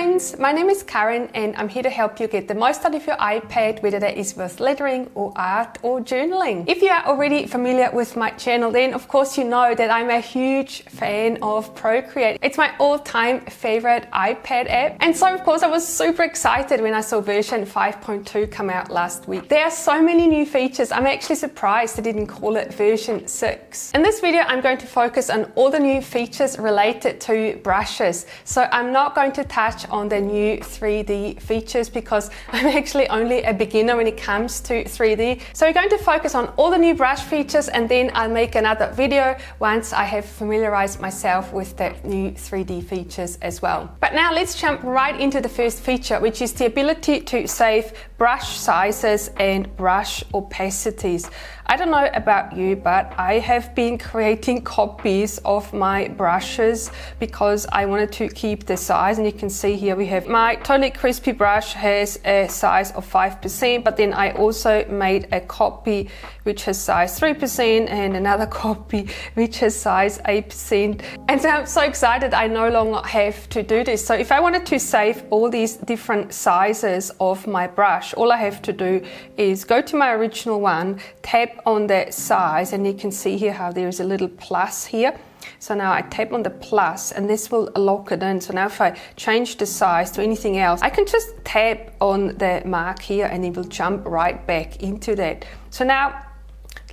friends, my name is Karen and I'm here to help you get the most out of your iPad, whether that is with lettering or art or journaling. If you are already familiar with my channel, then of course you know that I'm a huge fan of Procreate. It's my all-time favorite iPad app, and so of course I was super excited when I saw version 5.2 come out last week. There are so many new features, I'm actually surprised they didn't call it version 6. In this video I'm going to focus on all the new features related to brushes. So I'm not going to touch on the new 3D features because I'm actually only a beginner when it comes to 3D. So we're going to focus on all the new brush features, and then I'll make another video once I have familiarized myself with the new 3D features as well. But now let's jump right into the first feature, which is the ability to save brush sizes and brush opacities. I don't know about you, but I have been creating copies of my brushes because I wanted to keep the size, and you can see here we have my totally crispy brush has a size of 5%, but then I also made a copy which has size 3% and another copy which has size 8%. And so I'm so excited I no longer have to do this. So if I wanted to save all these different sizes of my brush, all I have to do is go to my original one, tap on the size, and you can see here how there is a little plus here. So now I tap on the plus and this will lock it in. So now if I change the size to anything else, I can just tap on the mark here and it will jump right back into that. So now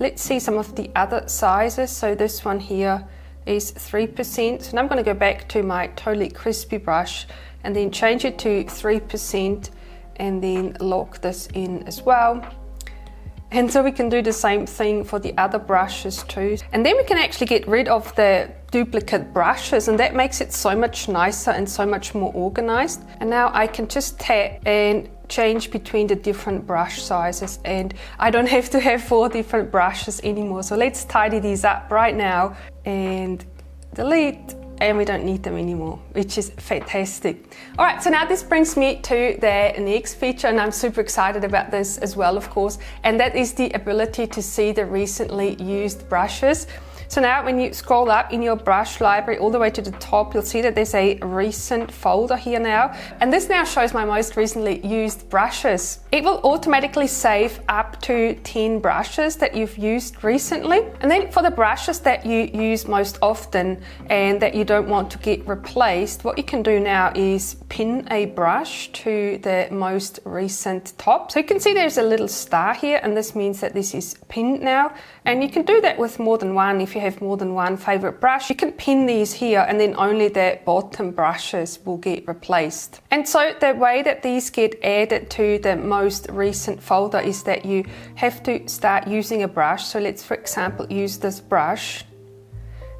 let's see some of the other sizes. So this one here is 3%. So now I'm going to go back to my totally crispy brush and then change it to 3% and then lock this in as well. And so we can do the same thing for the other brushes too. And then we can actually get rid of the duplicate brushes, and that makes it so much nicer and so much more organized. And now I can just tap and change between the different brush sizes, and I don't have to have 4 different brushes anymore. So let's tidy these up right now and delete. And we don't need them anymore, which is fantastic. All right, so now this brings me to the next feature, and I'm super excited about this as well, of course, and that is the ability to see the recently used brushes. So now when you scroll up in your brush library all the way to the top, you'll see that there's a recent folder here now. And this now shows my most recently used brushes. It will automatically save up to 10 brushes that you've used recently. And then for the brushes that you use most often and that you don't want to get replaced, what you can do now is pin a brush to the most recent top. So you can see there's a little star here, and this means that this is pinned now. And you can do that with more than one. If you have more than one favorite brush, you can pin these here, and then only the bottom brushes will get replaced. And so the way that these get added to the most recent folder is that you have to start using a brush. So let's, for example, use this brush,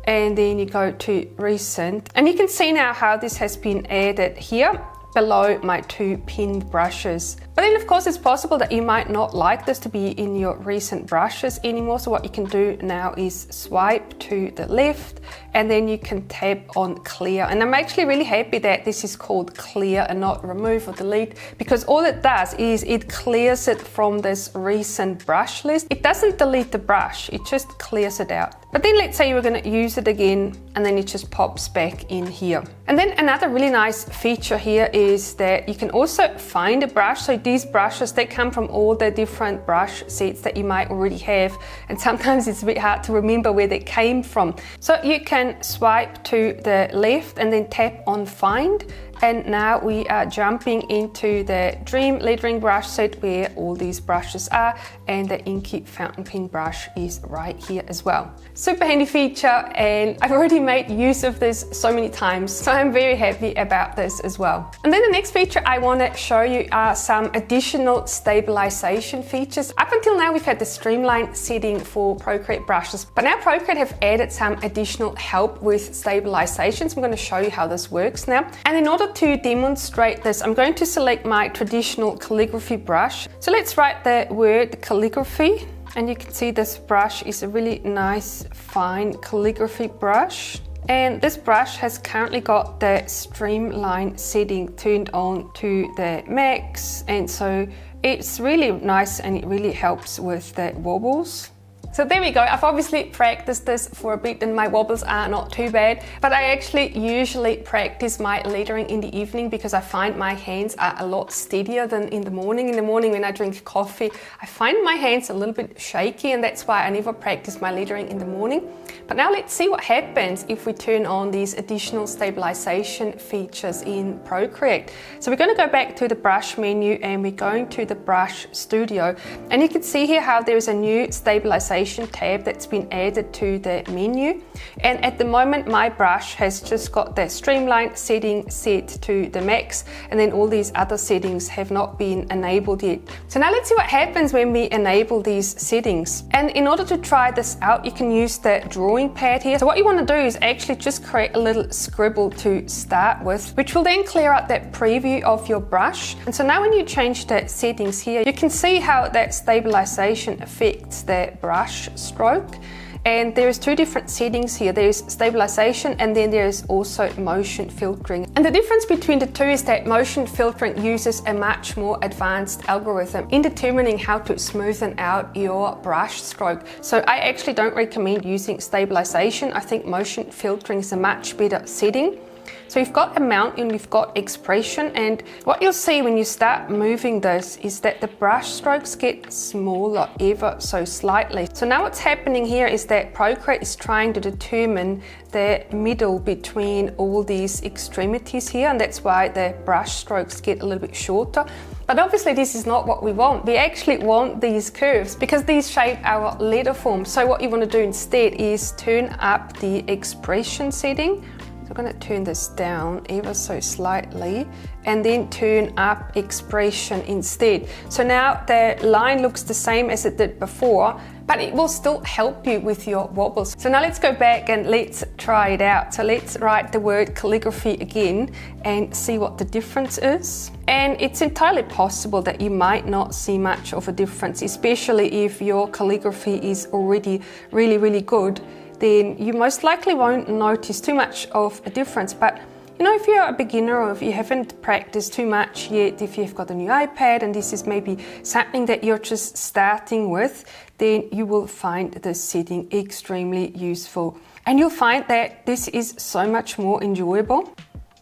and then you go to recent, and you can see now how this has been added here below my 2 pinned brushes. But then of course it's possible that you might not like this to be in your recent brushes anymore. So what you can do now is swipe to the left, and then you can tap on clear. And I'm actually really happy that this is called clear and not remove or delete, because all it does is it clears it from this recent brush list. It doesn't delete the brush, it just clears it out. But then let's say you were going to use it again, and then it just pops back in here. And then another really nice feature here is that you can also find a brush. So these brushes, they come from all the different brush sets that you might already have, and sometimes it's a bit hard to remember where they came from. So you can swipe to the left and then tap on find, and now we are jumping into the Dream lettering brush set where all these brushes are, and the Inky fountain pen brush is right here as well. Super handy feature, and I've already made use of this so many times, so I'm very happy about this as well. And then the next feature I want to show you are some additional stabilization features. Up until now we've had the streamline setting for Procreate brushes, but now Procreate have added some additional help with stabilization. So I'm going to show you how this works now. And in order to demonstrate this, I'm going to select my traditional calligraphy brush. So let's write the word calligraphy, and you can see this brush is a really nice fine calligraphy brush. And this brush has currently got the streamline setting turned on to the max, and so it's really nice and it really helps with the wobbles. So there we go. I've obviously practiced this for a bit and my wobbles are not too bad, but I actually usually practice my lettering in the evening because I find my hands are a lot steadier than in the morning. In the morning when I drink coffee, I find my hands a little bit shaky, and that's why I never practice my lettering in the morning. But now let's see what happens if we turn on these additional stabilization features in Procreate. So we're going to go back to the brush menu and we're going to the brush studio, and you can see here how there's a new stabilization tab that's been added to the menu. And at the moment my brush has just got the streamline setting set to the max, and then all these other settings have not been enabled yet. So now let's see what happens when we enable these settings. And in order to try this out, you can use the drawing pad here. So what you want to do is actually just create a little scribble to start with, which will then clear out that preview of your brush. And so now when you change the settings here, you can see how that stabilization affects the brush stroke. And there's two different settings here. There's stabilization and then there's also motion filtering. And the difference between the two is that motion filtering uses a much more advanced algorithm in determining how to smoothen out your brush stroke. So I actually don't recommend using stabilization. I think motion filtering is a much better setting. So we've got amount and we've got expression, and what you'll see when you start moving this is that the brush strokes get smaller ever so slightly. So now what's happening here is that Procreate is trying to determine the middle between all these extremities here, and that's why the brush strokes get a little bit shorter. But obviously this is not what we want. We actually want these curves because these shape our letter form. So what you want to do instead is turn up the expression setting. So I'm going to turn this down ever so slightly and then turn up expression instead. So now the line looks the same as it did before, but it will still help you with your wobbles. So now let's go back and let's try it out. So let's write the word calligraphy again and see what the difference is. And it's entirely possible that you might not see much of a difference, especially if your calligraphy is already really good. Then you most likely won't notice too much of a difference. But you know, if you're a beginner or if you haven't practiced too much yet, if you've got a new iPad and this is maybe something that you're just starting with, then you will find this setting extremely useful. And you'll find that this is so much more enjoyable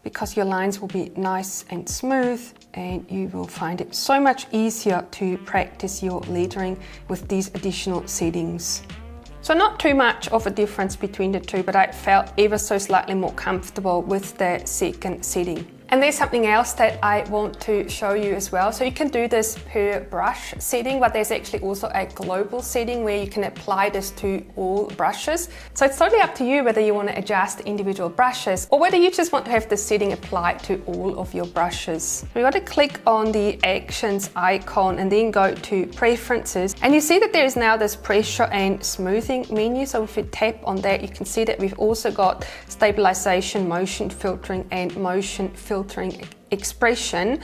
because your lines will be nice and smooth, and you will find it so much easier to practice your lettering with these additional settings. So not too much of a difference between the two, but I felt ever so slightly more comfortable with the second setting. And there's something else that I want to show you as well. So you can do this per brush setting, but there's actually also a global setting where you can apply this to all brushes. So it's totally up to you whether you want to adjust individual brushes or whether you just want to have this setting applied to all of your brushes. We got to click on the actions icon and then go to preferences. And you see that there is now this pressure and smoothing menu. So if you tap on that, you can see that we've also got stabilization, motion filtering and motion filtering expression,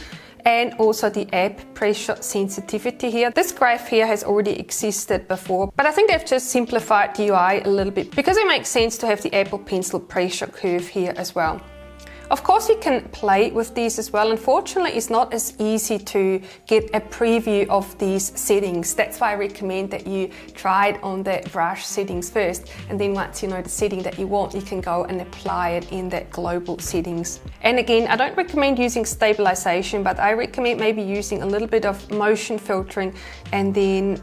and also the app pressure sensitivity here. This graph here has already existed before, but I think they've just simplified the UI a little bit because it makes sense to have the Apple Pencil pressure curve here as well. Of course, you can play with these as well. Unfortunately, it's not as easy to get a preview of these settings. That's why I recommend that you try it on the brush settings first. And then once you know the setting that you want, you can go and apply it in the global settings. And again, I don't recommend using stabilization, but I recommend maybe using a little bit of motion filtering and then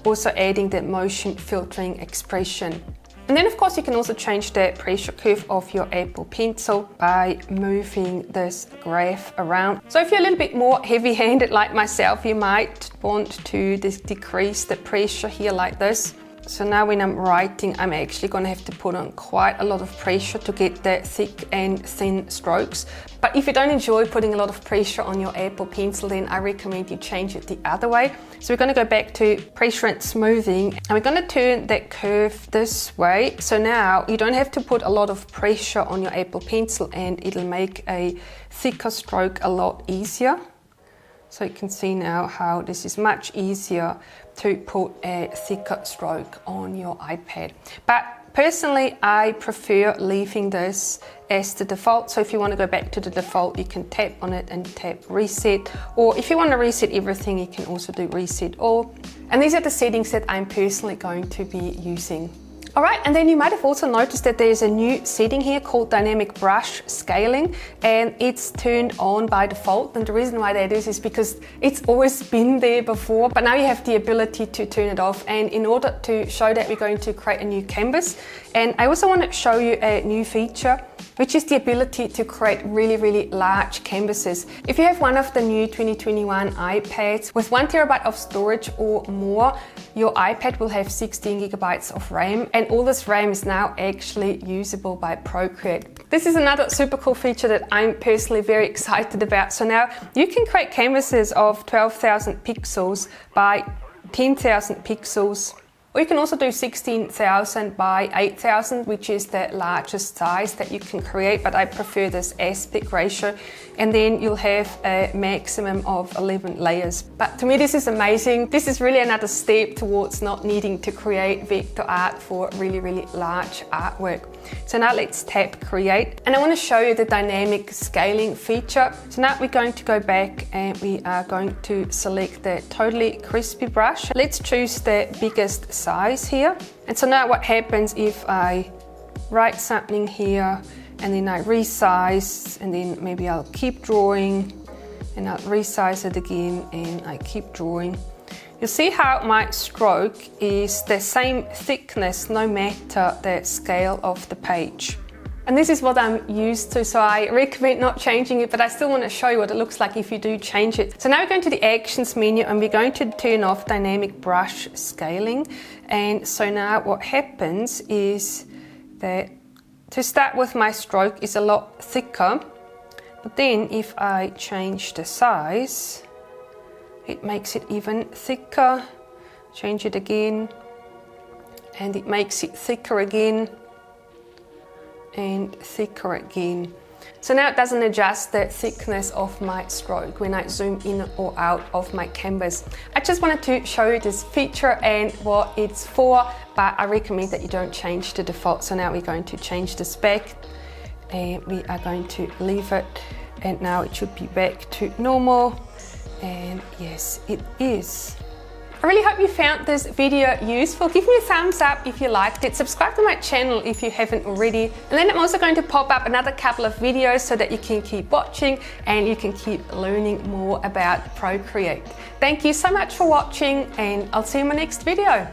also adding the motion filtering expression. And then of course you can also change the pressure curve of your Apple Pencil by moving this graph around. So if you're a little bit more heavy-handed like myself, you might want to decrease the pressure here like this. So now when I'm writing, I'm actually going to have to put on quite a lot of pressure to get the thick and thin strokes. But if you don't enjoy putting a lot of pressure on your Apple Pencil, then I recommend you change it the other way. So we're going to go back to pressure and smoothing, and we're going to turn that curve this way. So now you don't have to put a lot of pressure on your Apple Pencil, and it'll make a thicker stroke a lot easier. So you can see now how this is much easier to put a thicker stroke on your iPad. But Personally, I prefer leaving this as the default. So if you want to go back to the default, you can tap on it and tap reset. Or if you want to reset everything, you can also do reset all. And these are the settings that I'm personally going to be using. All right, and then you might have also noticed that there's a new setting here called dynamic brush scaling, and it's turned on by default. And the reason why that is because it's always been there before, but now you have the ability to turn it off. And in order to show that, we're going to create a new canvas. And I also want to show you a new feature, which is the ability to create really large canvases. If you have one of the new 2021 iPads with 1 terabyte of storage or more, your iPad will have 16 gigabytes of RAM, and all this RAM is now actually usable by Procreate. This is another super cool feature that I'm personally very excited about. So now you can create canvases of 12,000 pixels by 10,000 pixels. Or you can also do 16,000 by 8,000, which is the largest size that you can create, but I prefer this aspect ratio. And then you'll have a maximum of 11 layers. But to me, this is amazing. This is really another step towards not needing to create vector art for really large artwork. So now let's tap create. And I want to show you the dynamic scaling feature. So now we're going to go back and we are going to select the totally crispy brush. Let's choose the biggest size here. And so now what happens if I write something here and then I resize, and then maybe I'll keep drawing and I'll resize it again and I keep drawing. You'll see how my stroke is the same thickness no matter the scale of the page. And this is what I'm used to, so I recommend not changing it, but I still want to show you what it looks like if you do change it. So now we're going to the actions menu and we're going to turn off dynamic brush scaling. And so now what happens is that to start with, my stroke is a lot thicker, but then if I change the size, it makes it even thicker. Change it again, and it makes it thicker again, and thicker again. So now it doesn't adjust the thickness of my stroke when I zoom in or out of my canvas. I just wanted to show you this feature and what it's for, but I recommend that you don't change the default. So now we're going to change this back and we are going to leave it, and now it should be back to normal. And yes, it is. I really hope you found this video useful. Give me a thumbs up if you liked it. Subscribe to my channel if you haven't already. And then I'm also going to pop up another couple of videos so that you can keep watching and you can keep learning more about Procreate. Thank you so much for watching, and I'll see you in my next video.